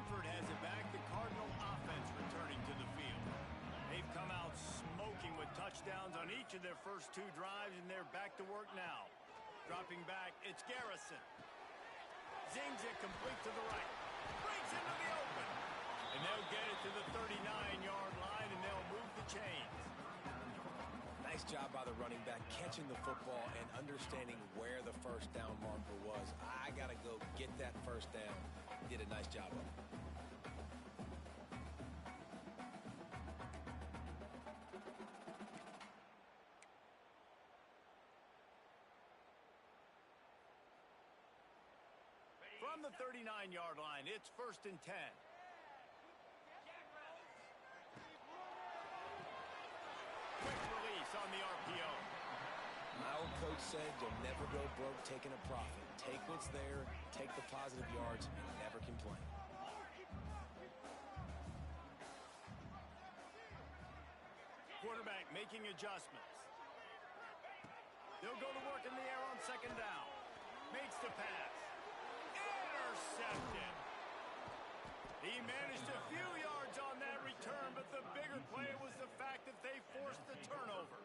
Stanford has it back. The Cardinal offense returning to the field. They've come out smoking with touchdowns on each of their first 2 drives, and they're back to work now. Dropping back, it's Garrison. Zings it complete to the right. Breaks into the open. And they'll get it to the 39-yard line, and they'll move the chains. Nice job by the running back catching the football and understanding where the first down marker was. I got to go get that first down. Did a nice job of it. From the 39-yard line, it's 1st and 10. Quick release on the RPO. My old coach said you'll never go broke taking a profit. Take what's there, take the positive yards, and never complain. Quarterback making adjustments. They'll go to work in the air on 2nd down. Makes the pass. Intercepted. He managed a few yards on that return, but the bigger play was the fact that they forced the turnover.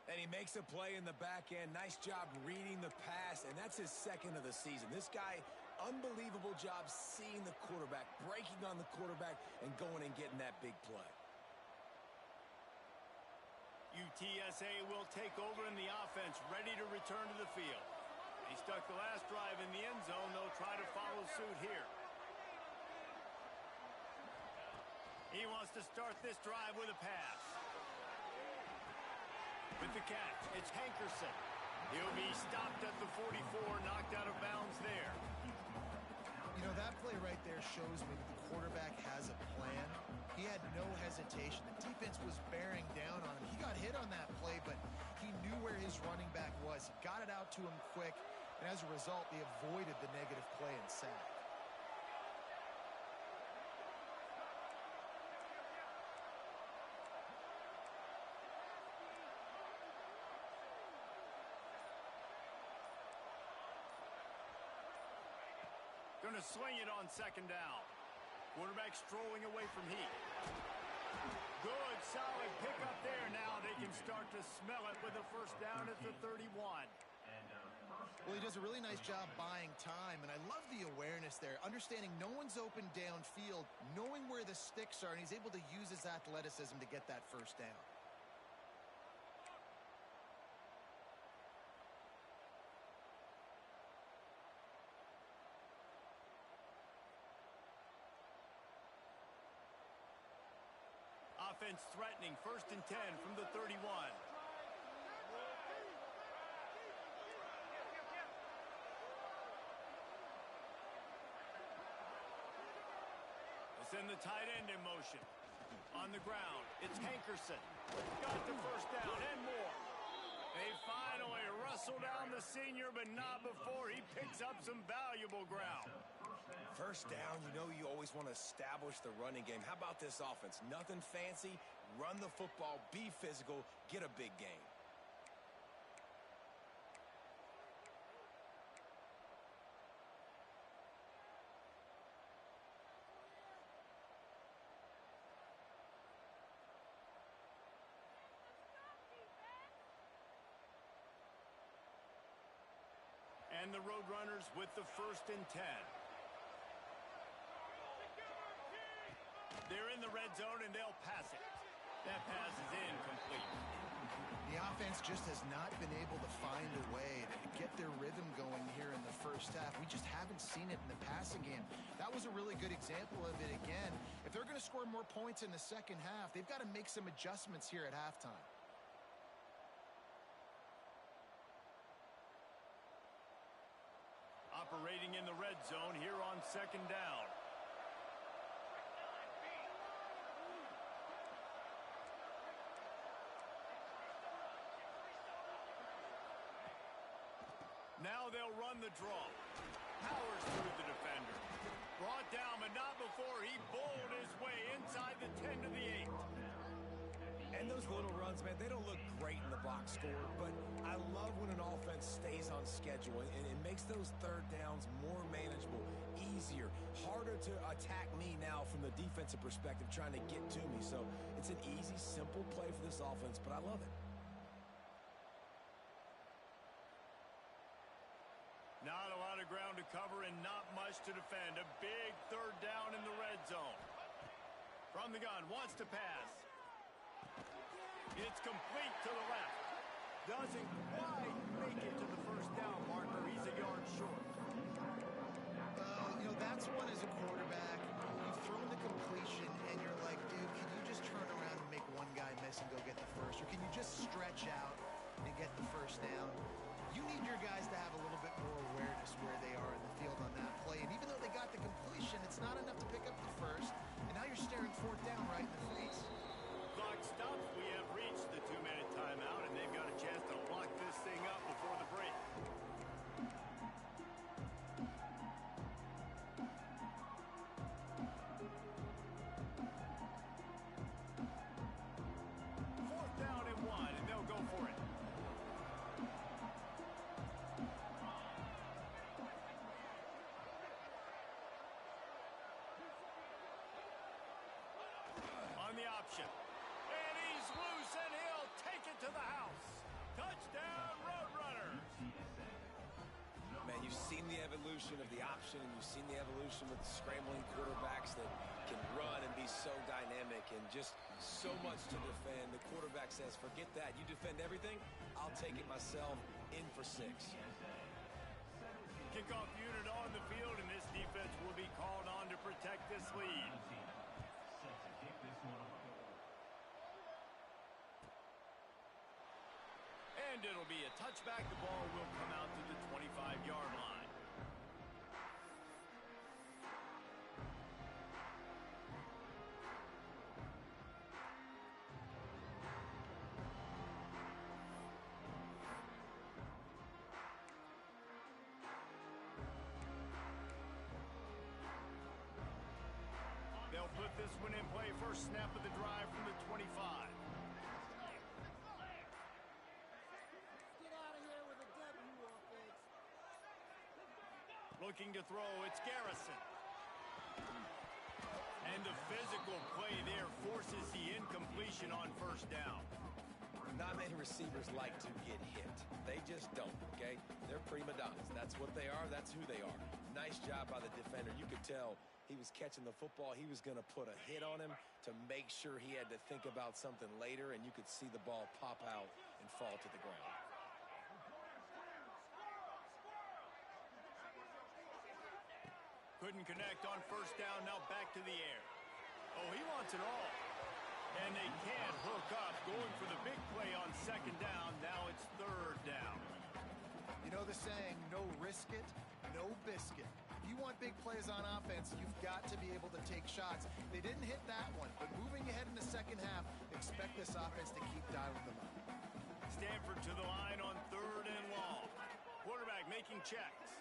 And he makes a play in the back end. Nice job reading the pass, and that's his 2nd of the season. This guy, unbelievable job seeing the quarterback, breaking on the quarterback, and going and getting that big play. UTSA will take over in the offense, ready to return to the field. He stuck the last drive in the end zone. They'll try to follow suit here. He wants to start this drive with a pass. With the catch, it's Hankerson. He'll be stopped at the 44, knocked out of bounds there. You know, that play right there shows me that the quarterback has a plan. He had no hesitation. The defense was bearing down on him. He got hit on that play, but he knew where his running back was. He got it out to him quick, and as a result, they avoided the negative play and sack. Going to swing it on 2nd down. Quarterback strolling away from heat. Good, solid pickup there. Now they can start to smell it with a 1st down at the 31. Well, he does a really nice job buying time, and I love the awareness there, understanding no one's open downfield, knowing where the sticks are, and he's able to use his athleticism to get that 1st down. Offense threatening, 1st and 10 from the 31. They send the tight end in motion. On the ground, it's Hankerson. Got the 1st down and more. They finally wrestle down the senior, but not before he picks up some valuable ground. 1st down, you know you always want to establish the running game. How about this offense? Nothing fancy. Run the football, be physical, get a big gain. And the Roadrunners with the 1st and 10. They're in the red zone, and they'll pass it. That pass is incomplete. The offense just has not been able to find a way to get their rhythm going here in the 1st half. We just haven't seen it in the passing game. That was a really good example of it again. If they're going to score more points in the 2nd half, they've got to make some adjustments here at halftime. Operating in the red zone here on 2nd down. Now they'll run the draw. Powers through the defender. Brought down, but not before he bowled his way inside the 10 to the 8. And those little runs, man, they don't look great in the box score, but I love when an offense stays on schedule, and it makes those 3rd downs more manageable, easier, harder to attack me now from the defensive perspective, trying to get to me. So it's an easy, simple play for this offense, but I love it. Not a lot of ground to cover and not much to defend. A big third down in the red zone. From the gun, wants to pass. It's complete to the left. Doesn't quite make it to the first down marker. He's a yard short. You know, that's one as a quarterback. You've thrown the completion, and you're like, dude, can you just turn around and make one guy miss and go get the first? Or can you just stretch out and get the first down? You need your guys to have a little bit more awareness where they are in the field on that play. And even though they got the completion, it's not enough to pick up the first. And now you're staring fourth down right in the face. Clock stops. We have reached the 2-minute timeout, and they've got a chance to lock this thing up before the break. Fourth down and 1, and they'll go for it. On the option. And he's loose, and he'll take it to the house. Touchdown, Roadrunners. Man, you've seen the evolution of the option, and you've seen the evolution with the scrambling quarterbacks that can run and be so dynamic and just so much to defend. The quarterback says, forget that. You defend everything, I'll take it myself. In for 6. Kickoff unit on the field, and this defense will be called on to protect this lead. And it'll be a touchback. The ball will come out to the 25-yard line. They'll put this one in play. First snap of the drive from the 25. Looking to throw, it's Garrison. And the physical play there forces the incompletion on first down. Not many receivers like to get hit. They just don't, okay? They're prima donnas. That's what they are. That's who they are. Nice job by the defender. You could tell he was catching the football. He was going to put a hit on him to make sure he had to think about something later, and you could see the ball pop out and fall to the ground. Couldn't connect on first down, now back to the air. Oh, he wants it all. And they can't hook up, going for the big play on second down. Now it's third down. You know the saying, no risk it, no biscuit. If you want big plays on offense, you've got to be able to take shots. They didn't hit that one, but moving ahead in the second half, expect this offense to keep dialing them up. Stanford to the line on third and long. Quarterback making checks.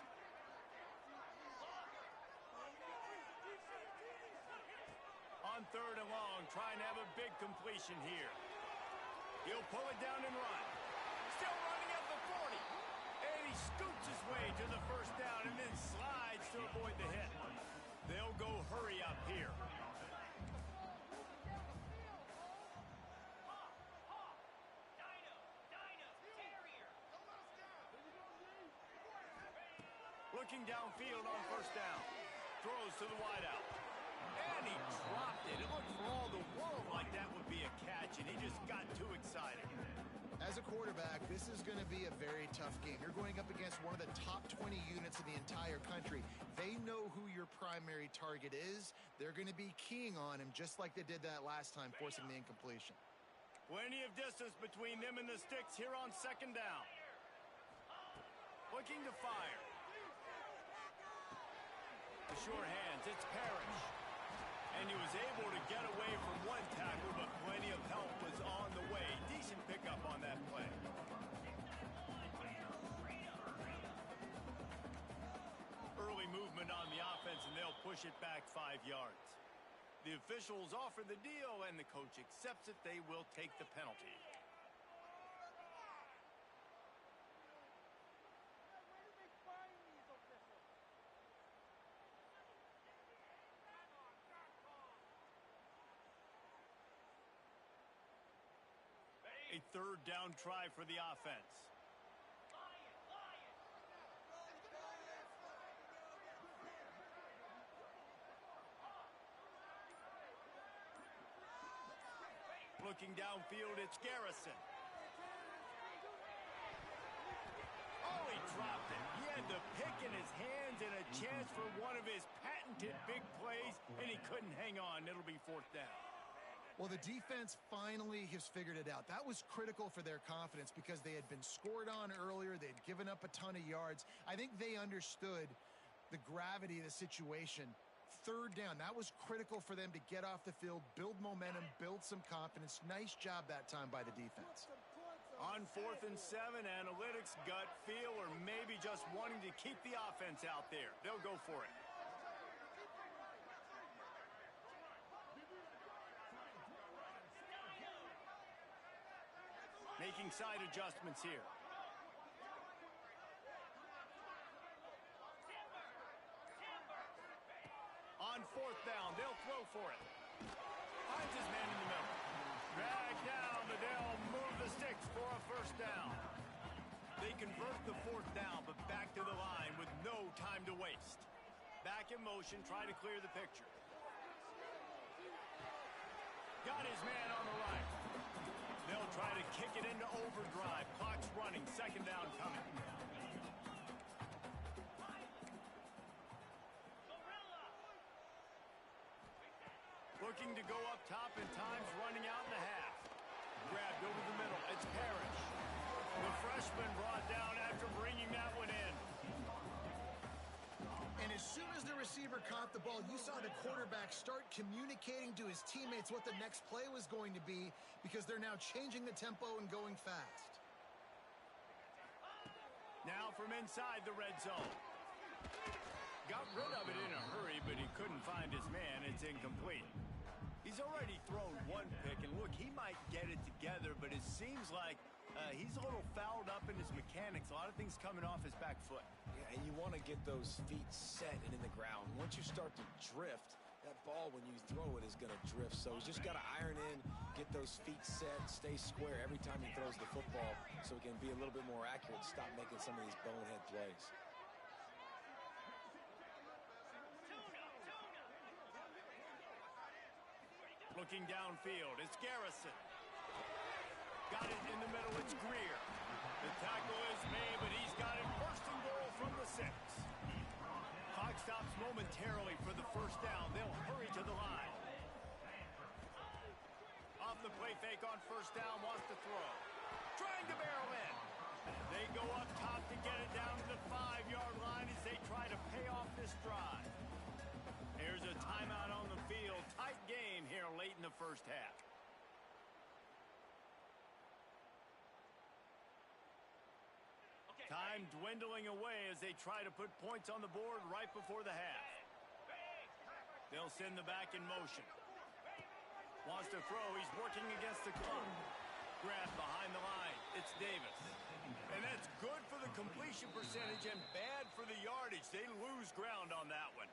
On third and long, trying to have a big completion here. He'll pull it down and run. Still running at the 40. And he scoots his way to the first down and then slides to avoid the hit. They'll go hurry up here. Looking downfield on first down. Throws to the wideout. And he dropped it. It looked for all the world like that would be a catch, and he just got too excited. As a quarterback, this is going to be a very tough game. You're going up against one of the top 20 units in the entire country. They know who your primary target is. They're going to be keying on him just like they did that last time, forcing the incompletion. Plenty of distance between them and the sticks here on second down. Looking to fire. The short hands, it's Parrish. And he was able to get away from one tackle, but plenty of help was on the way. Decent pickup on that play. Early movement on the offense, and they'll push it back 5 yards. The officials offer the deal, and the coach accepts it. They will take the penalty. third down try for the offense. Looking downfield, it's Garrison. Oh, he dropped it. He had the pick in his hands and a chance for one of his patented big plays, and he couldn't hang on. It'll be fourth down. Well, the defense finally has figured it out. That was critical for their confidence because they had been scored on earlier. They'd given up a ton of yards. I think they understood the gravity of the situation. Third down, that was critical for them to get off the field, build momentum, build some confidence. Nice job that time by the defense. On 4th and 7, analytics, gut feel, or maybe just wanting to keep the offense out there. They'll go for it. Making side adjustments here. On 4th down, they'll throw for it. Finds his man in the middle. Drag down, but they'll move the sticks for a first down. They convert the 4th down, but back to the line with no time to waste. Back in motion, try to clear the picture. Got his man on the right. They'll try to kick it into overdrive. Clock's running, second down coming. Looking to go up top, and time's running out in the half. Grabbed over the middle. It's Parrish. The freshman brought down after bringing that one in. And as soon as the receiver caught the ball, you saw the quarterback start communicating to his teammates what the next play was going to be because they're now changing the tempo and going fast. Now from inside the red zone. Got rid of it in a hurry, but he couldn't find his man. It's incomplete. He's already thrown one pick, and look, he might get it together, but it seems like he's a little fouled up in his mechanics. A lot of things coming off his back foot. Yeah, and you want to get those feet set and in the ground. Once you start to drift, that ball, when you throw it, is going to drift. So he's just got to iron in, get those feet set, stay square every time he throws the football so he can be a little bit more accurate, stop making some of these bonehead plays. Looking downfield, it's Garrison. Got it in the middle, it's Greer. The tackle is made, but he's got it first and goal from the 6. Clock stops momentarily for the first down. They'll hurry to the line. Off the play fake on first down, wants to throw. Trying to barrel in. They go up top to get it down to the 5-yard line as they try to pay off this drive. Here's a timeout on the field. Tight game here late in the first half. Time dwindling away as they try to put points on the board right before the half. They'll send the back in motion. Wants to throw. He's working against the clock. Grab behind the line. It's Davis. And that's good for the completion percentage and bad for the yardage. They lose ground on that one.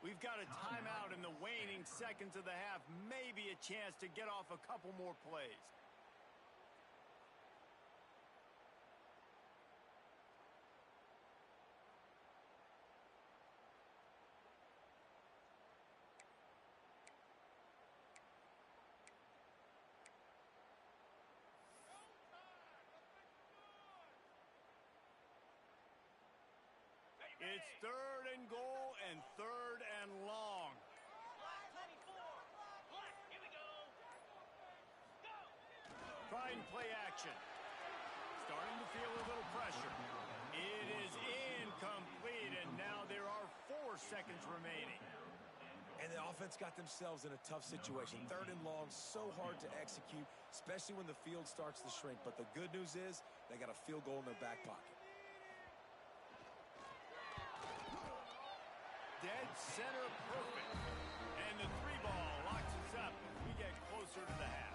We've got a timeout in the waning seconds of the half. Maybe a chance to get off a couple more plays. It's third and goal and third and long. Trying play action. Starting to feel a little pressure. It is incomplete, and now there are 4 seconds remaining. And the offense got themselves in a tough situation. Third and long, so hard to execute, especially when the field starts to shrink. But the good news is they got a field goal in their back pocket. Dead center perfect. And the 3-ball locks us up as we get closer to the half.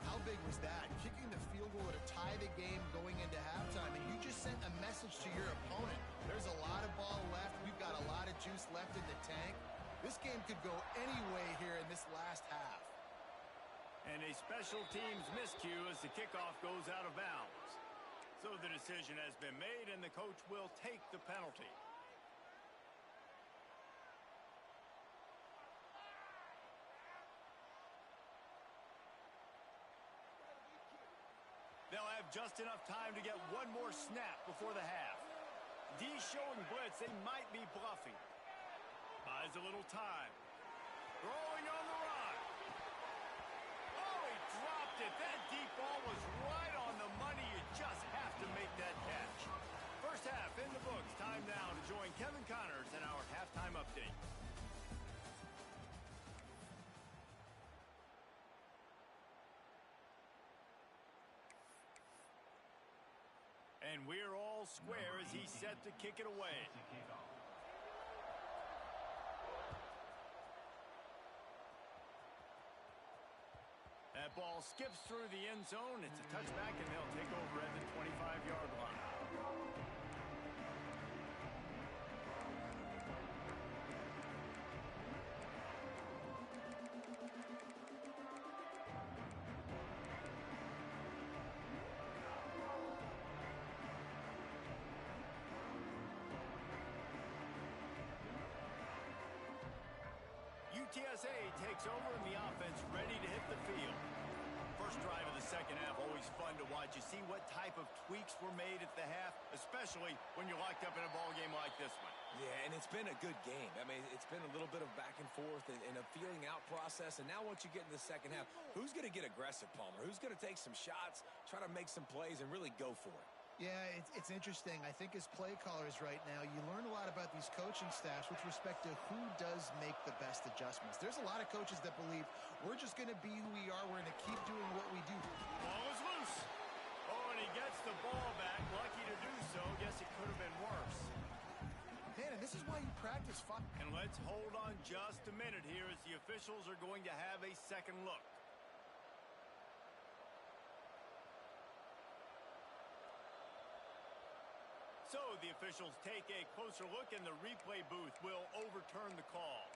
How big was that? Kicking the field goal to tie the game going into halftime, and you just sent a message to your opponent. There's a lot of ball left. We've got a lot of juice left in the tank. This game could go any way here in this last half. And a special teams miscue as the kickoff goes out of bounds. So the decision has been made, and the coach will take the penalty. They'll have just enough time to get one more snap before the half. D showing blitz, they might be bluffing. Buys a little time. Throwing on the run. Oh, he dropped it. That deep ball was right on the money. You just have to make that catch. First half in the books. Time now to join Kevin Connors in our halftime update. And we're all square as he's set to kick it away. That ball skips through the end zone. It's a touchback, and they'll take over at the 25-yard line. UTSA takes over, and the offense ready to hit the field. First drive of the second half, always fun to watch. You see what type of tweaks were made at the half, especially when you're locked up in a ball game like this one. Yeah, and it's been a good game. I mean, it's been a little bit of back and forth and a feeling out process. And now once you get in the second half, who's going to get aggressive, Palmer? Who's going to take some shots, try to make some plays, and really go for it? Yeah, it's interesting. I think as play callers right now, you learn a lot about these coaching staffs with respect to who does make the best adjustments. There's a lot of coaches that believe we're just going to be who we are. We're going to keep doing what we do. Ball is loose. Oh, and he gets the ball back. Lucky to do so. Guess it could have been worse. Man, and this is why you practice fun. And let's hold on just a minute here as the officials are going to have a second look. So the officials take a closer look, and the replay booth will overturn the call.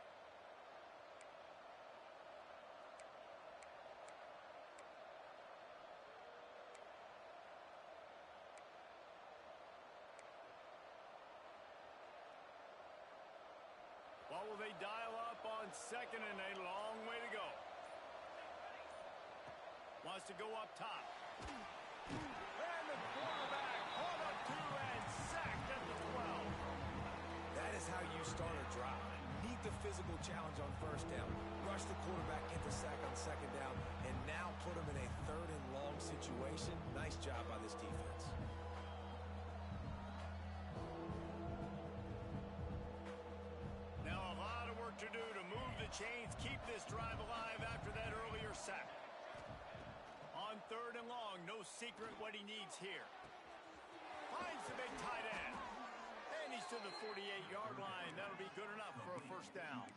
What will they dial up on second, and a long way to go? Wants to go up top. And the quarterback pulled up two and sacked at the 12. That is how you start a drive. Meet the physical challenge on first down. Rush the quarterback, get the sack on second down, and now put him in a third and long situation. Nice job by this defense. Now a lot of work to do to move the chains, keep this drive alive after that earlier sack. On third and long, no secret what he needs here. Finds the big tight end. And he's to the 48-yard line. That'll be good enough for a first down.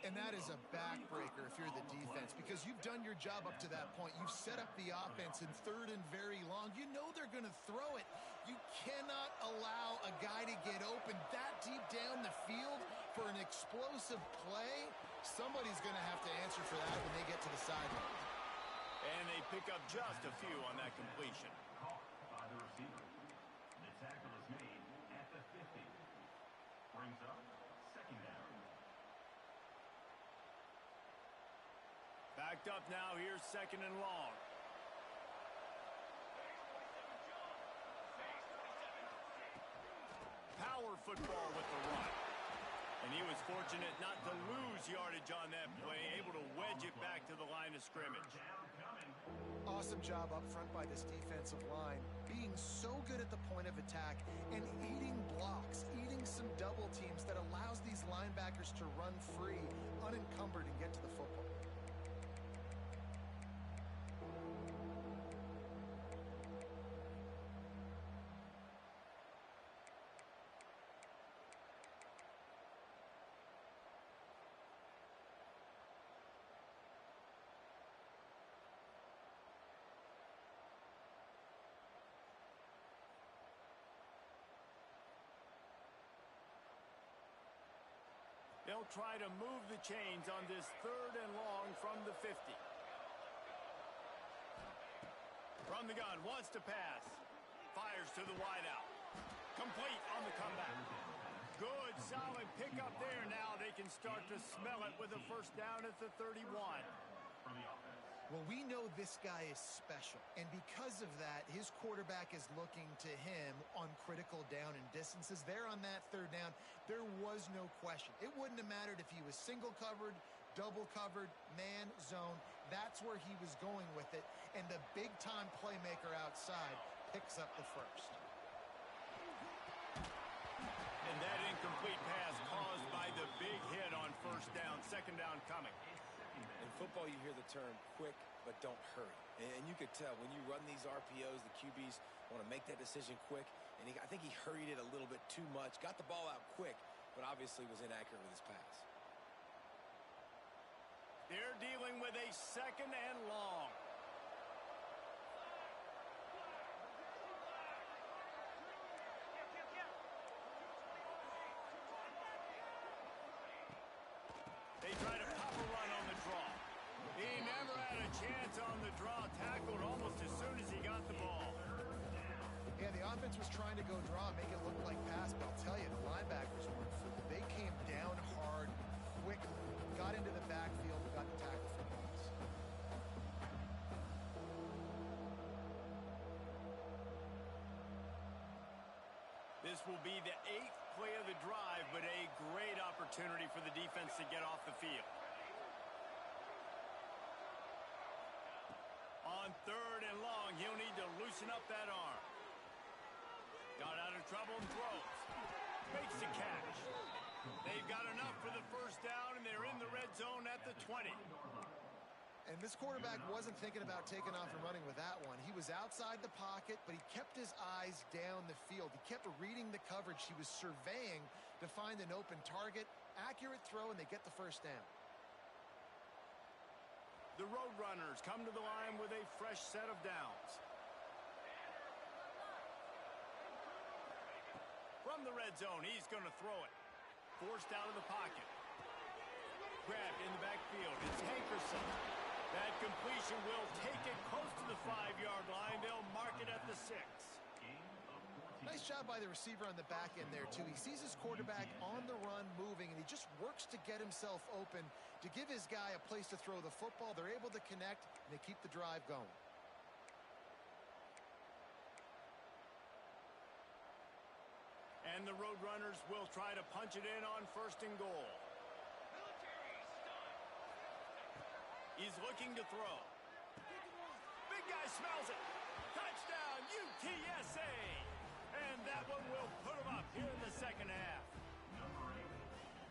And that is a backbreaker if you're the defense, because you've done your job up to that point. You've set up the offense in third and very long. You know they're going to throw it. You cannot allow a guy to get open that deep down the field for an explosive play. Somebody's going to have to answer for that when they get to the sideline. And they pick up just a few on that completion. Caught by the receiver. The tackle is made at the 50. Brings up second down. Backed up now. Here's second and long. Power football with the run. And he was fortunate not to lose yardage on that play, able to wedge it back to the line of scrimmage. Awesome job up front by this defensive line, being so good at the point of attack and eating blocks, eating some double teams that allows these linebackers to run free, unencumbered, and get to the football. They'll try to move the chains on this third and long from the 50. From the gun, wants to pass. Fires to the wideout. Complete on the comeback. Good, solid pickup there. Now they can start to smell it with a first down at the 31. Well, we know this guy is special, and because of that, his quarterback is looking to him on critical down and distances. There on that third down, there was no question. It wouldn't have mattered if he was single covered, double covered, man, zone. That's where he was going with it, and the big-time playmaker outside picks up the first. And that incomplete pass caused by the big hit on first down. Second down coming. In football, you hear the term quick, but don't hurry. And you could tell when you run these RPOs, the QBs want to make that decision quick. And I think he hurried it a little bit too much. Got the ball out quick, but obviously was inaccurate with his pass. They're dealing with a second and long. They try to pop a run on the draw. He never had a chance on the draw. Tackled almost as soon as he got the ball. Yeah, the offense was trying to go draw and make it look like pass, but I'll tell you, the linebackers weren't fooled. They came down hard, quickly, got into the backfield, got the tackle for loss. This will be the 8th play of the drive, but a great opportunity for the defense to get off the field. On third and long, he'll need to loosen up that arm. Got out of trouble and throws. Makes the catch. They've got enough for the first down, and they're in the red zone at the 20. And this quarterback wasn't thinking about taking off and running with that one. He was outside the pocket, but he kept his eyes down the field. He kept reading the coverage. He was surveying to find an open target. Accurate throw, and they get the first down. The Roadrunners come to the line with a fresh set of downs. From the red zone, he's going to throw it. Forced out of the pocket. Grabbed in the backfield. It's Hankerson. That completion will take it close to the 5-yard line. They'll mark it at the 6. Nice job by the receiver on the back end there, too. He sees his quarterback on the run moving, and he just works to get himself open to give his guy a place to throw the football. They're able to connect, and they keep the drive going. And the Roadrunners will try to punch it in on first and goal. He's looking to throw. Big guy smells it. Touchdown, UTSA. And that one will put him up here in the second half.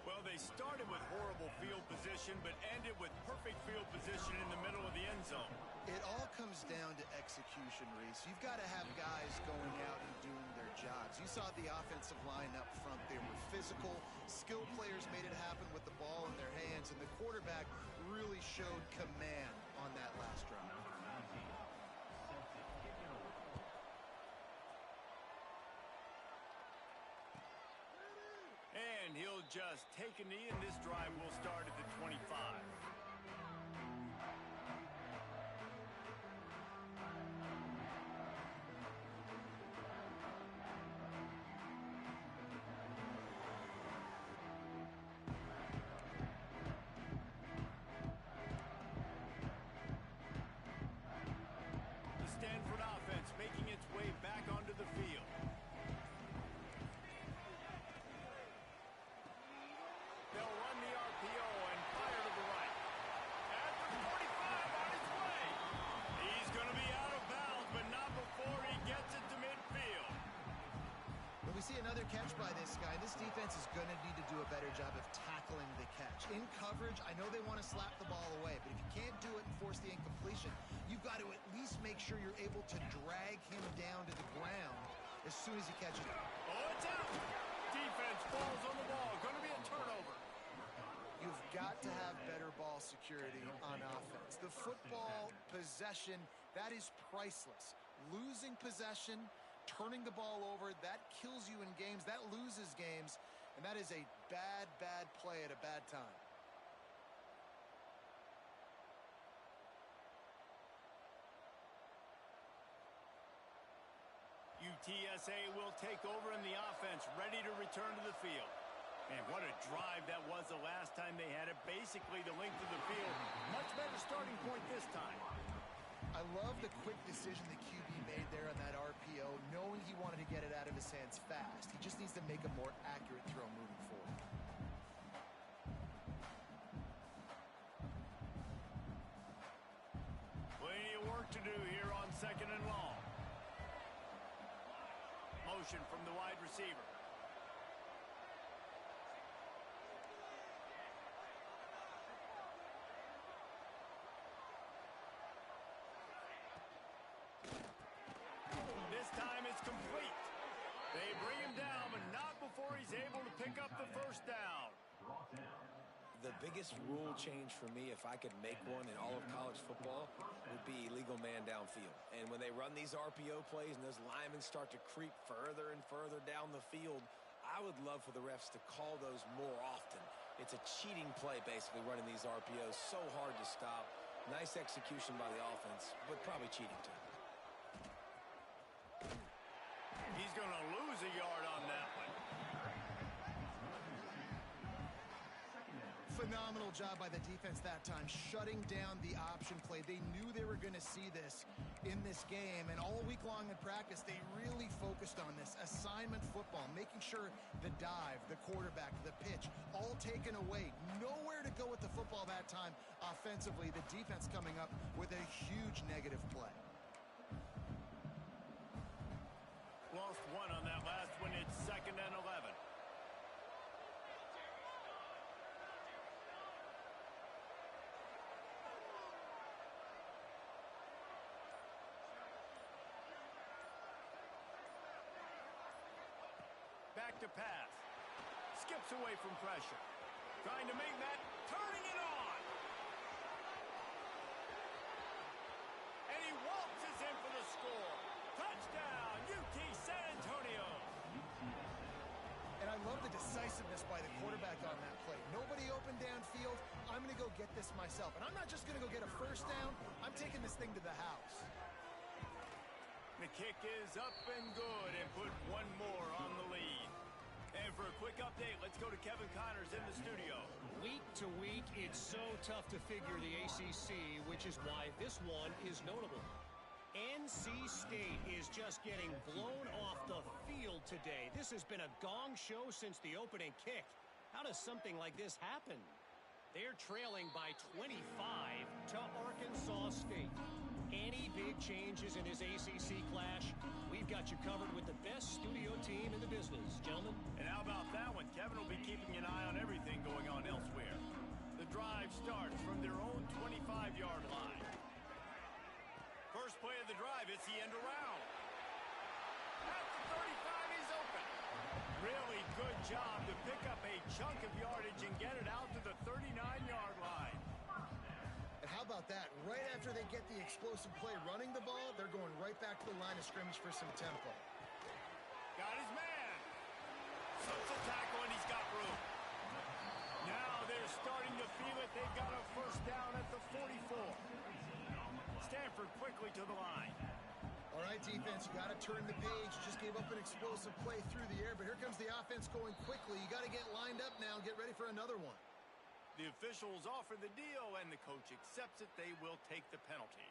Well, they started with horrible field position, but ended with perfect field position in the middle of the end zone. It all comes down to execution, Reese. You've got to have guys going out and doing their jobs. You saw the offensive line up front. They were physical. Skilled players made it happen with the ball in their hands, and the quarterback really showed command on that last drive. And he'll just take a knee, and this drive will start at the 25. The Stanford offense making its way back onto the field. They'll run the RPO and fire to the right. At the 45 on his way. He's going to be out of bounds, but not before he gets it to midfield. When we see another catch by this guy, this defense is going to need to do a better job of tackling the catch. In coverage, I know they want to slap the ball away, but if you can't do it and force the incompletion, you've got to at least make sure you're able to drag him down to the ground as soon as he catches it. Oh, it's out. Defense falls on the ball. Going to be a turnover. You've got to have better ball security on offense. The football possession, that is priceless. Losing possession, turning the ball over, that kills you in games, that loses games, and that is a bad, bad play at a bad time. UTSA will take over in the offense, ready to return to the field. And what a drive that was the last time they had it. Basically the length of the field. Much better starting point this time. I love the quick decision the QB made there on that RPO, knowing he wanted to get it out of his hands fast. He just needs to make a more accurate throw moving forward. Plenty of work to do here on 2nd and long. Motion from the wide receiver. This time it's complete. They bring him down, but not before he's able to pick up the first down. The biggest rule change for me, if I could make one in all of college football, would be illegal man downfield. And when they run these RPO plays and those linemen start to creep further and further down the field, I would love for the refs to call those more often. It's a cheating play, basically, running these RPOs. So hard to stop. Nice execution by the offense, but probably cheating too. He's going to lose a yard on that one. Phenomenal job by the defense that time, shutting down the option play. They knew they were going to see this in this game, and all week long in practice, they really focused on this assignment football, making sure the dive, the quarterback, the pitch, all taken away. Nowhere to go with the football that time offensively. The defense coming up with a huge negative play. Lost one on that last one. It's 2nd and 11. Back to pass. Skips away from pressure. Trying to make that, turning it on. And he waltzes in for the score. Touchdown, UT San Antonio. And I love the decisiveness by the quarterback on that play. Nobody open downfield. I'm going to go get this myself. And I'm not just going to go get a first down. I'm taking this thing to the house. The kick is up and good and put one more on the lead. And for a quick update, let's go to Kevin Connors in the studio. Week to week, it's so tough to figure the ACC, which is why this one is notable. NC State is just getting blown off the field today. This has been a gong show since the opening kick. How does something like this happen? They're trailing by 25 to Arkansas State. Any big changes in this ACC clash, we've got you covered with the best studio team in the business, gentlemen. And how about that one? Kevin will be keeping an eye on everything going on elsewhere. The drive starts from their own 25-yard line. First play of the drive, it's the end around. At the 35, he's open. Really good job to pick up a chunk of yardage and get it out to the 39-yard line. And how about that? Right after they get the explosive play running the ball, they're going right back to the line of scrimmage for some tempo. Got his man. Slips a tackle and he's got room. Now they're starting to feel it. They've got a first down at the 44. Stanford quickly to the line. All right, defense, you got to turn the page. You just gave up an explosive play through the air, but here comes the offense going quickly. You got to get lined up now and get ready for another one. The officials offer the deal, and the coach accepts it. They will take the penalty.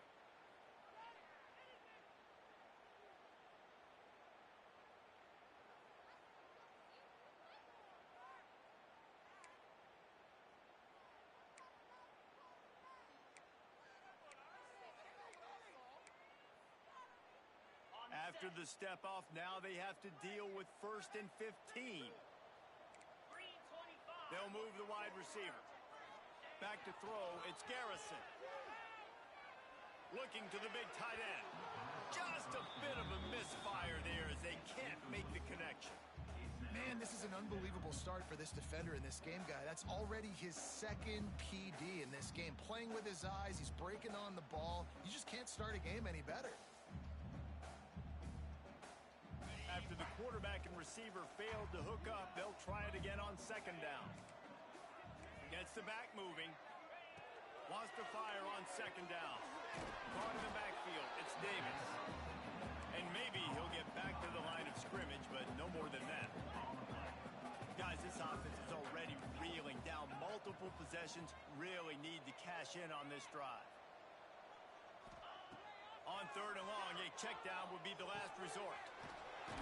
After the step off, now they have to deal with 1st and 15. They'll move the wide receiver. Back to throw, it's Garrison. Looking to the big tight end. Just a bit of a misfire there as they can't make the connection. Man, this is an unbelievable start for this defender in this game, guy. That's already his 2nd PD in this game. Playing with his eyes, he's breaking on the ball. You just can't start a game any better. After the quarterback and receiver failed to hook up, they'll try it again on 2nd down. Gets the back moving. Wants to fire on 2nd down. Caught in the backfield. It's Davis. And maybe he'll get back to the line of scrimmage, but no more than that. Guys, this offense is already reeling down multiple possessions. Really need to cash in on this drive. On 3rd and long, a check down would be the last resort.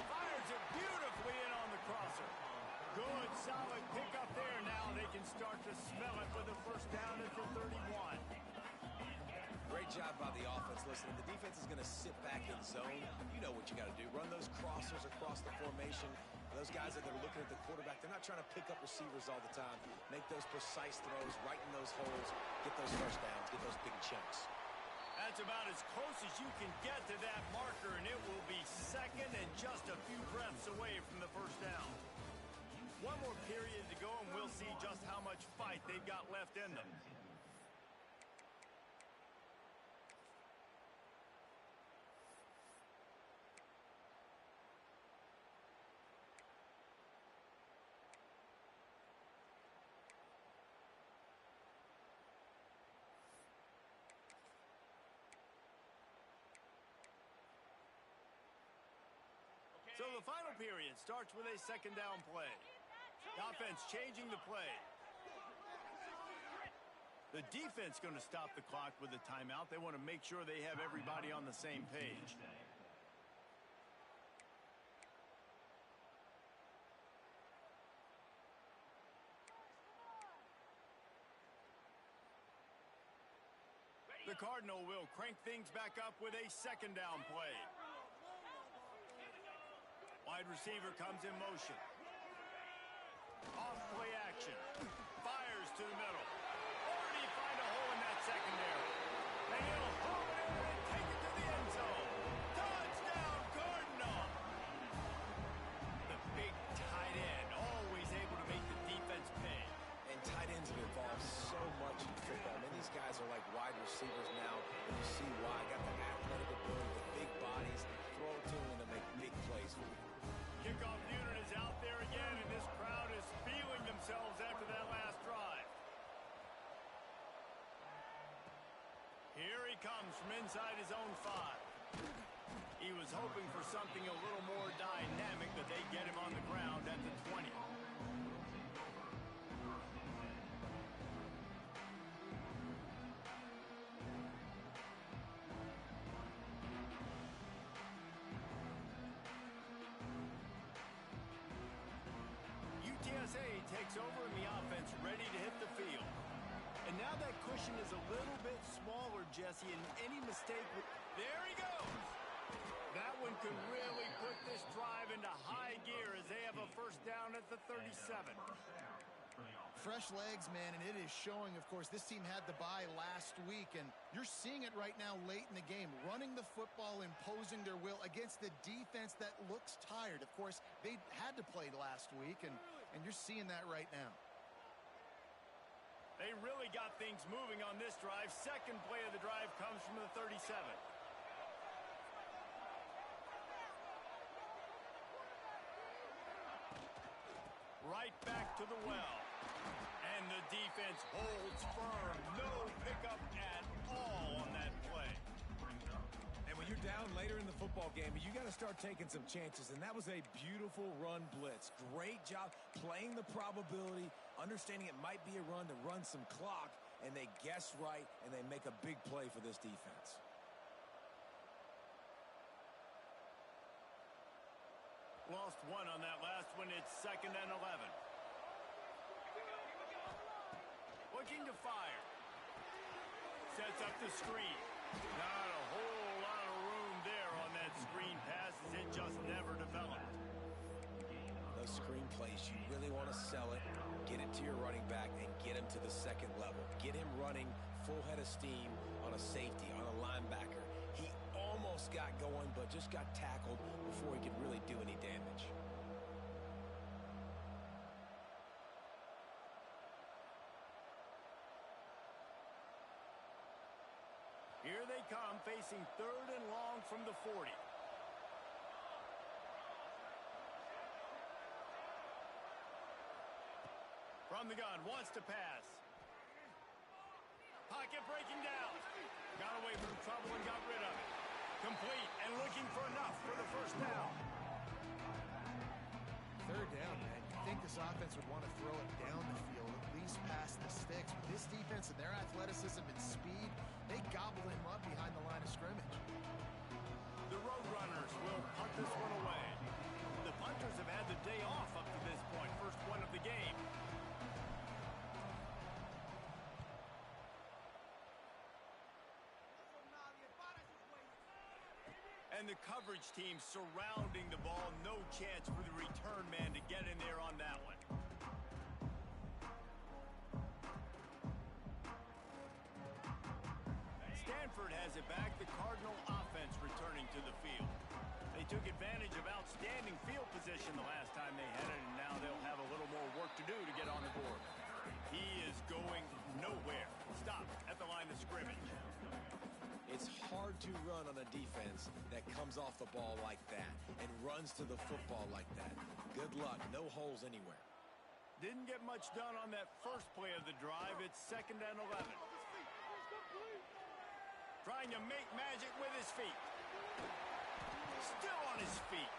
Fires it beautifully in on the crosser. Good, solid pickup there. Now they can start to smell it for the first down at the 31. Great job by the offense. Listen, the defense is going to sit back in zone. You know what you got to do. Run those crossers across the formation. Those guys that are looking at the quarterback, they're not trying to pick up receivers all the time. Make those precise throws, right in those holes, get those first downs, get those big chunks. That's about as close as you can get to that marker, and it will be second and just a few breaths away from the first down. One more period to go, and we'll see just how much fight they've got left in them. So the final period starts with a second down play. The offense changing the play. The defense going to stop the clock with a timeout. They want to make sure they have everybody on the same page. The Cardinal will crank things back up with a second down play. Wide receiver comes in motion. Off play action. Fires to the middle. Already find a hole in that secondary. And he'll haul it in and take it to the end zone. Touchdown, Cardinal! The big tight end, always able to make the defense pay. And tight ends have evolved so much in football. I mean, these guys are like wide receivers now, and you see why. Got the athletic ability, the big bodies. Throw it to them and they'll make big plays for you. Kickoff unit is out there again, and this crowd is feeling themselves after that last drive. Here he comes from inside his own 5. He was hoping for something a little more dynamic, but they get him on the ground at the 20. UTSA takes over in the offense, ready to hit the field. And now that cushion is a little bit smaller, Jesse, and any mistake... There he goes! That one could really put this drive into high gear as they have a first down at the 37. Fresh legs, man, and it is showing, of course. This team had the bye last week, and you're seeing it right now late in the game. Running the football, imposing their will against the defense that looks tired. Of course, they had to play last week, and you're seeing that right now. They really got things moving on this drive. Second play of the drive comes from the 37. Right back to the well. And the defense holds firm. No pickup at all on that play. And when you're down later in the football game, you got to start taking some chances. And that was a beautiful run blitz. Great job playing the probability, understanding it might be a run to run some clock, and they guess right, and they make a big play for this defense. Lost one on that last one. It's 2nd and 11. Looking to fire. Sets up the screen. Not a whole lot of room there on that screen pass as it just never developed. Those screen plays, you really want to sell it, get it to your running back, and get him to the second level. Get him running full head of steam on a safety, on a linebacker. He almost got going, but just got tackled before he could really do any damage. Here they come, facing 3rd and long from the 40. From the gun, wants to pass. Pocket breaking down. Got away from trouble and got rid of it. Complete and looking for enough for the first down. Third down, man. You'd think this offense would want to throw it down the field, at least past the sticks. But this defense and their athleticism and speed, they gobble him up behind the line of scrimmage. The Roadrunners will punt this one away. The punters have had the day off up to this point. First one of the game. And the coverage team surrounding the ball. No chance for the return man to get in there on that one. Stanford has it back. The Cardinal offense returning to the field. They took advantage of outstanding field position the last time they had it, and now they'll have a little more work to do to get on the board. He is going nowhere. Stop at the line of scrimmage. It's hard to run on a defense that comes off the ball like that and runs to the football like that. Good luck. No holes anywhere. Didn't get much done on that first play of the drive. It's 2nd and 11. Trying to make magic with his feet. Still on his feet.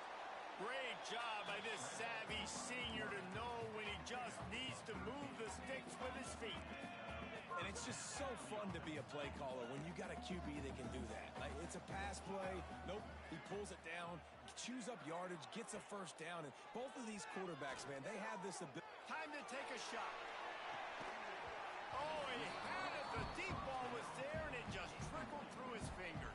Great job by this savvy senior to know when he just needs to move the sticks with his feet. And it's just so fun to be a play caller when you got a QB that can do that. Like, it's a pass play. Nope. He pulls it down, chews up yardage, gets a first down. And both of these quarterbacks, man, they have this ability. Time to take a shot. Oh, he had it. The deep ball was there, and it just trickled through his fingers.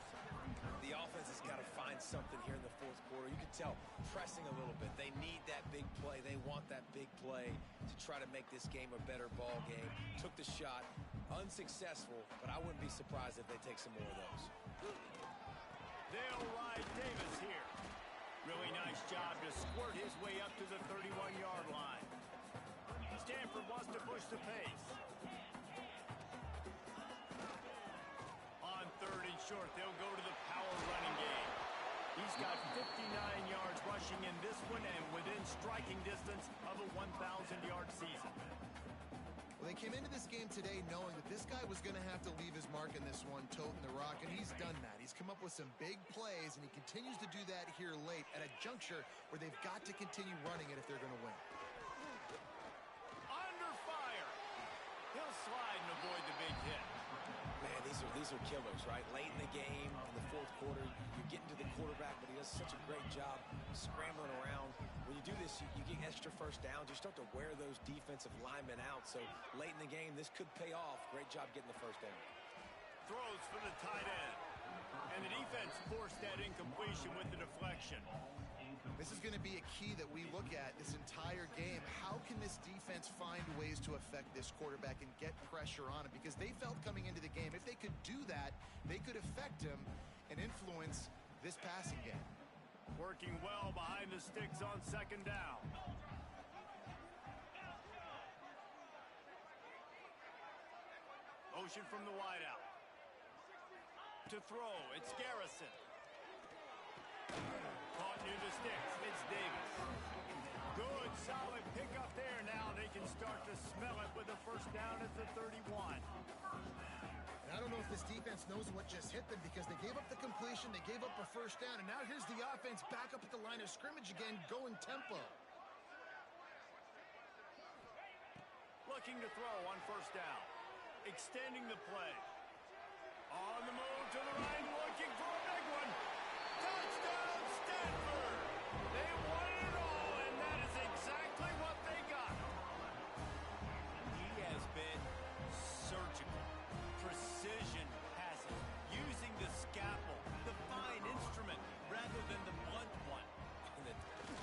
The offense has got to find something here in the fourth quarter. You can tell pressing a little bit. They need that big play. They want that big play to try to make this game a better ball game. Took the shot. Unsuccessful, but I wouldn't be surprised if they take some more of those. They'll ride Davis here. Really nice job to squirt his way up to the 31-yard line. Stanford wants to push the pace. On 3rd and short, they'll go to the power running game. He's got 59 yards rushing in this one and within striking distance of a 1,000-yard season. Well, they came into this game today knowing that this guy was going to have to leave his mark in this one, toting the rock, and he's done that. He's come up with some big plays, and he continues to do that here late at a juncture where they've got to continue running it if they're going to win. Under fire. He'll slide and avoid the big hit. Man, these are killers, right? Late in the game, in the fourth quarter, you're getting to the quarterback, but he does such a great job scrambling around. When you do this, you get extra first downs. You start to wear those defensive linemen out. So late in the game, this could pay off. Great job getting the first down. Throws for the tight end. And the defense forced that incompletion with the deflection. This is going to be a key that we look at this entire game. How can this defense find ways to affect this quarterback and get pressure on him? Because they felt coming into the game, if they could do that, they could affect him and influence this passing game. Working well behind the sticks on 2nd down. Motion from the wideout. To throw, it's Garrison. Caught near the sticks, it's Davis. Good, solid pickup there. Now they can start to smell it with a first down at the 31. And I don't know if this defense knows what just hit them because they gave up the completion, they gave up a first down, and now here's the offense back up at the line of scrimmage again, going tempo. Looking to throw on first down. Extending the play. On the move to the right, looking for a big one. Touchdown, Stanford! They wanted it all, and that is exactly what they got. He has been surgical. Precision passing. Using the scalpel, the fine instrument, rather than the blunt one.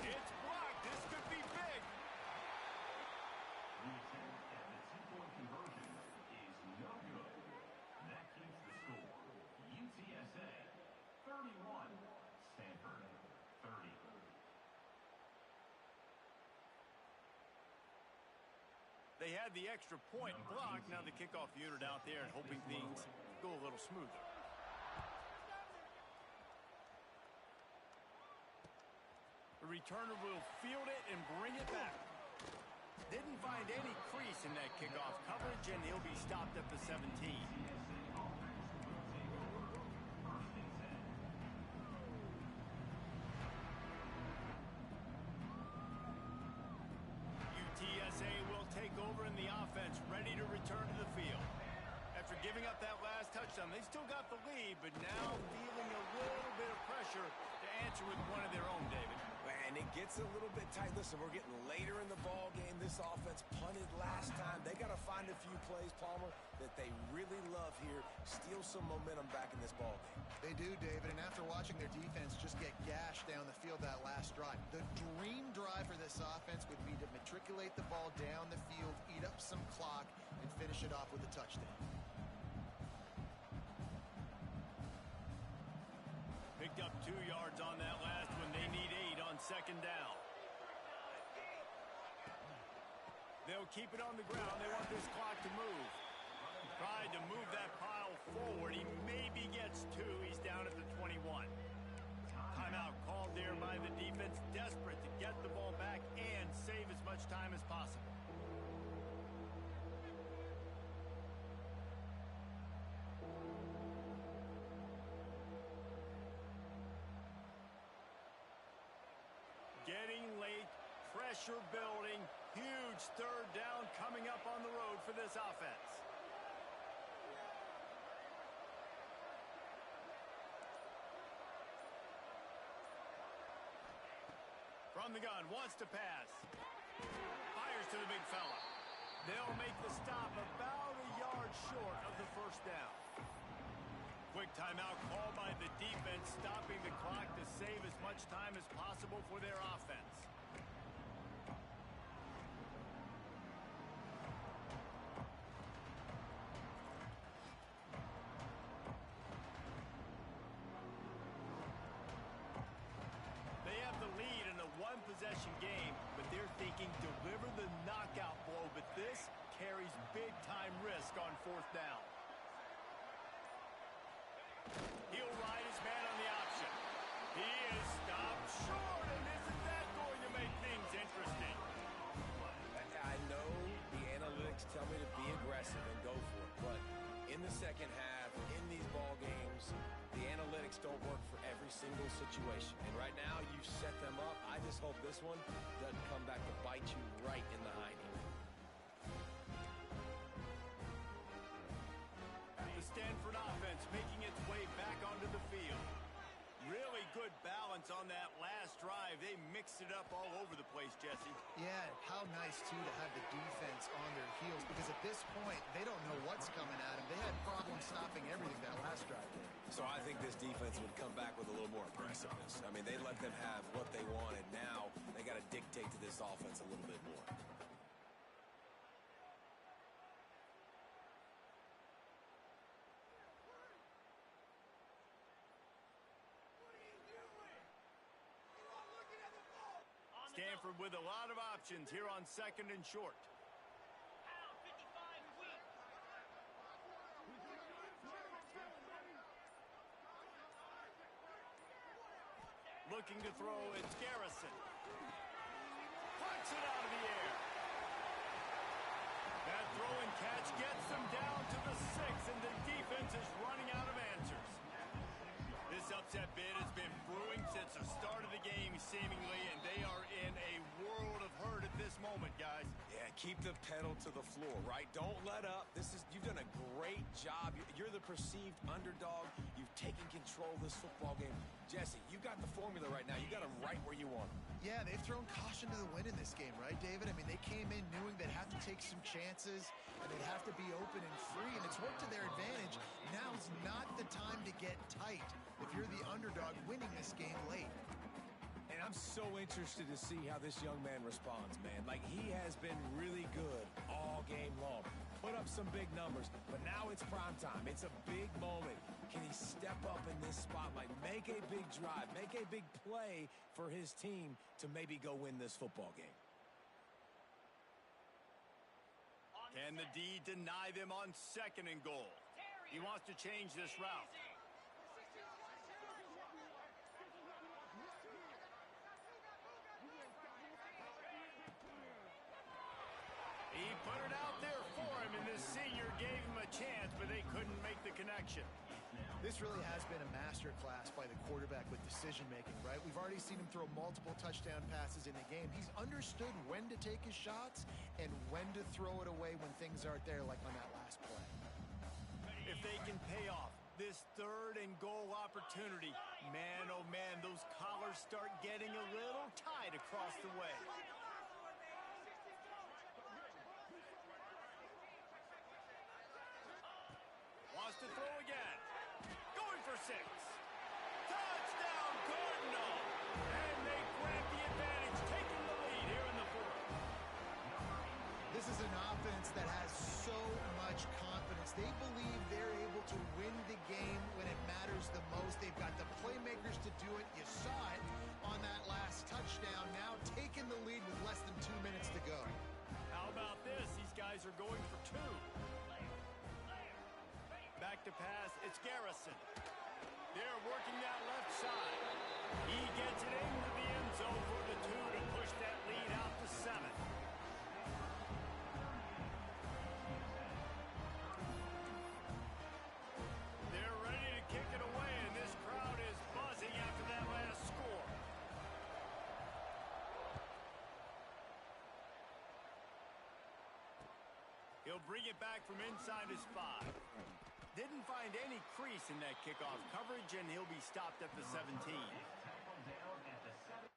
It's blocked. This could be big. The attempt at the two-point conversion is no good. That keeps the score. UTSA 31, Stanford 30. They had the extra point blocked. Now the kickoff unit out there and hoping things go a little smoother. The returner will field it and bring it back. Didn't find any crease in that kickoff coverage, and he'll be stopped at the 17. touchdown. They still got the lead, but now feeling a little bit of pressure to answer with one of their own, David. And it gets a little bit tight. Listen, we're getting later in the ball game. This offense punted last time. They got to find a few plays, Palmer, that they really love here. Steal some momentum back in this ball game. They do, David, and after watching their defense just get gashed down the field that last drive, the dream drive for this offense would be to matriculate the ball down the field, eat up some clock, and finish it off with a touchdown. Picked up 2 yards on that last one. They need 8 on second down. They'll keep it on the ground. They want this clock to move. Tried to move that pile forward. He maybe gets 2. He's down at the 21. Timeout called there by the defense, desperate to get the ball back and save as much time as possible. Getting late, pressure building, huge third down coming up on the road for this offense. From the gun, wants to pass. Fires to the big fella. They'll make the stop about a yard short of the first down. Quick timeout called by the defense, stopping the clock to save as much time as possible for their offense. They have the lead in a one-possession game, but they're thinking deliver the knockout blow, but this carries big-time risk on fourth down. He'll ride his man on the option. He is stopped short, and isn't that going to make things interesting? I know the analytics tell me to be aggressive and go for it, but in the second half, in these ball games, the analytics don't work for every single situation. And right now, you've set them up. I just hope this one doesn't come back to bite you right in the hiney. The Stanford offense making its way back onto the field. Really good balance on that last drive. They mixed it up all over the place, Jesse. Yeah, how nice, too, to have the defense on their heels, because at this point, they don't know what's coming at them. They had problems stopping everything that last drive did. So I think this defense would come back with a little more aggressiveness. I mean, they let them have what they wanted. Now they got to dictate to this offense a little bit more. Stanford with a lot of options here on second and short. Looking to throw, it's Garrison. Puts it out of the air. That throw and catch gets them down to the 6, and the defense is running out of answers. This upset bid has been brewing since the start of the game, seemingly, and they are in a world of hurt at this moment, guys. Yeah, keep the pedal to the floor, right? Don't let up. You've done a great job. You're the perceived underdog. You've taken control of this football game. Jesse, you got the formula right now. You got them right where you want them. Yeah, they've thrown caution to the wind in this game, right, David? I mean, they came in knowing they'd have to take some chances, and they'd have to be open and free, and it's worked to their advantage. Now's not the time to get tight if you're the underdog winning this game late. And I'm so interested to see how this young man responds, man. Like, he has been really good all game long. Put up some big numbers, but now it's prime time. It's a big moment. Can he step up in this spotlight, make a big drive, make a big play for his team to maybe go win this football game? Can the D deny them on second and goal? He wants to change this route. He put it out there for him, and the senior gave him a chance, but they couldn't make the connection. This really has been a masterclass by the quarterback with decision-making, right? We've already seen him throw multiple touchdown passes in the game. He's understood when to take his shots and when to throw it away when things aren't there, like on that last play. If they can pay off this 3rd and goal opportunity, man, oh man, those collars start getting a little tight across the way. Wants to throw again. Going for 6. Touchdown, Cardinal! And they grab the advantage, taking the lead here in the 4th. This is an offense that has so much confidence. They believe they're able to win the game when it matters the most. They've got the playmakers to do it. You saw it on that last touchdown. Now taking the lead with less than 2 minutes to go. How about this? These guys are going for 2. Back to pass, it's Garrison. They're working that left side. He gets it into the end zone for the 2 to push that lead out to 7. They're ready to kick it away, and this crowd is buzzing after that last score. He'll bring it back from inside his 5. Didn't find any crease in that kickoff coverage, and he'll be stopped at the 17. Tackled down at the 7.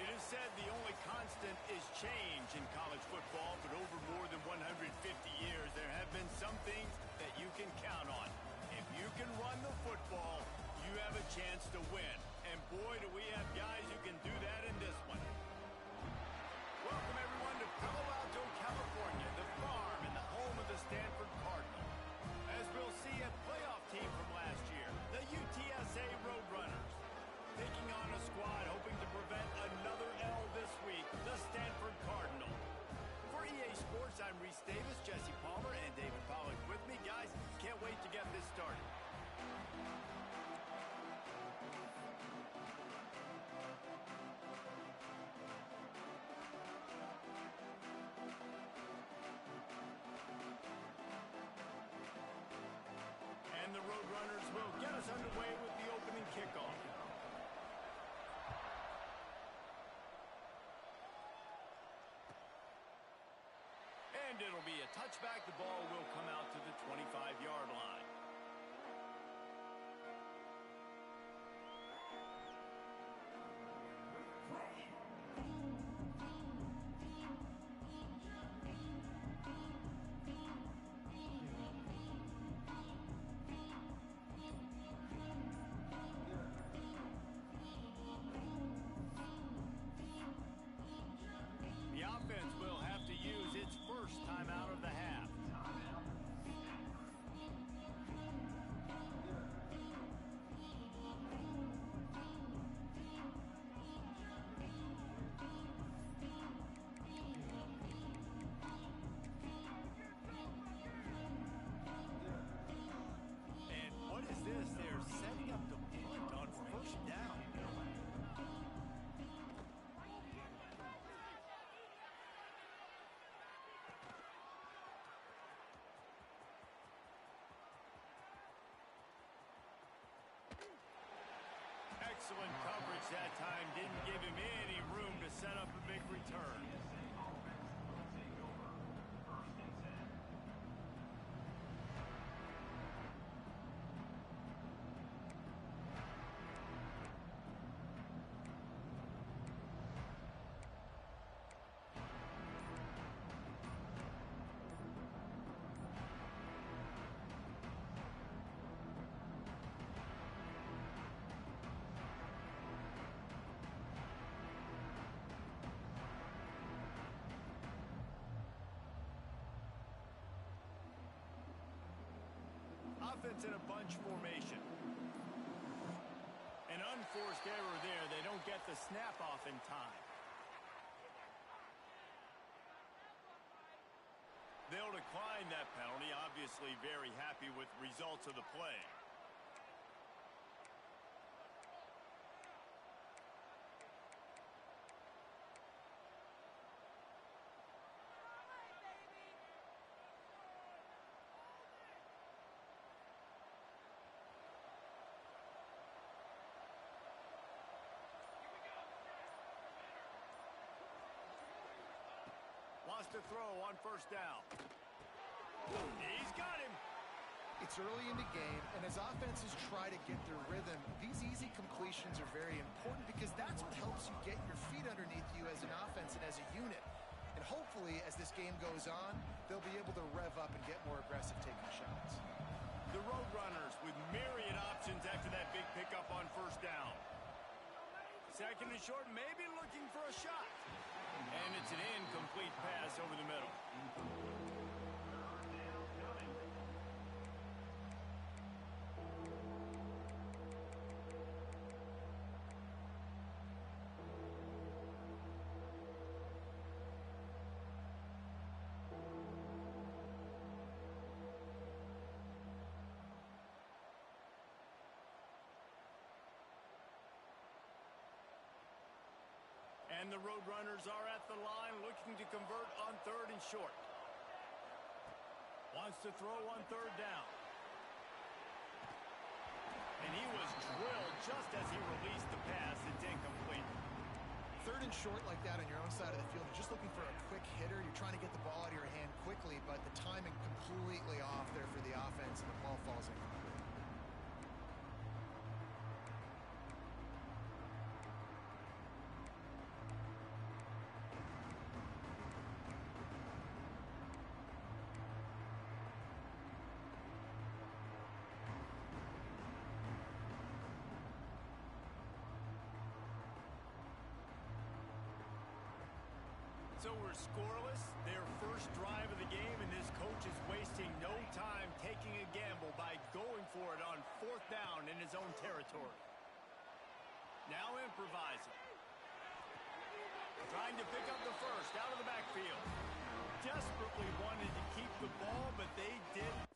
It is said the only constant is change in college football, but over more than 150 years, there have been some things that you can count on. If you can run the football, you have a chance to win. And boy, do we have guys who can do that in this one. Welcome, everyone, to Palo Alto, California, the farm and the home of the Stanford Cardinal. As we'll see, a playoff team from last year, the UTSA Roadrunners. Taking on a squad hoping to prevent another L this week, the Stanford Cardinal. For EA Sports, I'm Reese Davis, Jesse Palmer, and David Pollack with me. Guys, can't wait to get this started. And the Roadrunners will get us underway with the opening kickoff. And it'll be a touchback. The ball will come out to the 25-yard line. Excellent coverage that time. Didn't give him any room to set up a big return. Offense in a bunch formation. An unforced error there. They don't get the snap off in time. They'll decline that penalty. Obviously very happy with the results of the play. Wants to throw on first down. He's got him. It's early in the game, and as offenses try to get their rhythm, these easy completions are very important because that's what helps you get your feet underneath you as an offense and as a unit. And hopefully, as this game goes on, they'll be able to rev up and get more aggressive taking shots. The Roadrunners with myriad options after that big pickup on first down. Second and short, maybe looking for a shot. And it's an incomplete pass over the middle. And the Roadrunners are at the line looking to convert on third and short. Wants to throw on third down. And he was drilled just as he released the pass. It's incomplete. Third and short like that on your own side of the field, you're just looking for a quick hitter. You're trying to get the ball out of your hand quickly, but the timing completely off there for the offense, and the ball falls incomplete. So we're scoreless, their first drive of the game, and this coach is wasting no time taking a gamble by going for it on fourth down in his own territory. Now improvising. Trying to pick up the first out of the backfield. Desperately wanted to keep the ball, but they didn't.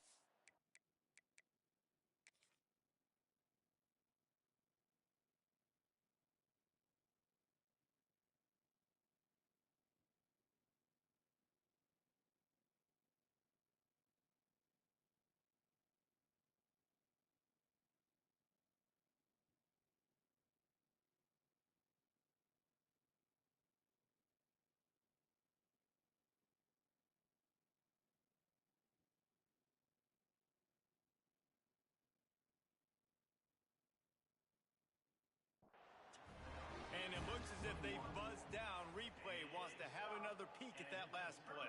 And it looks as if they buzzed down. Replay wants to have another peek at that last play.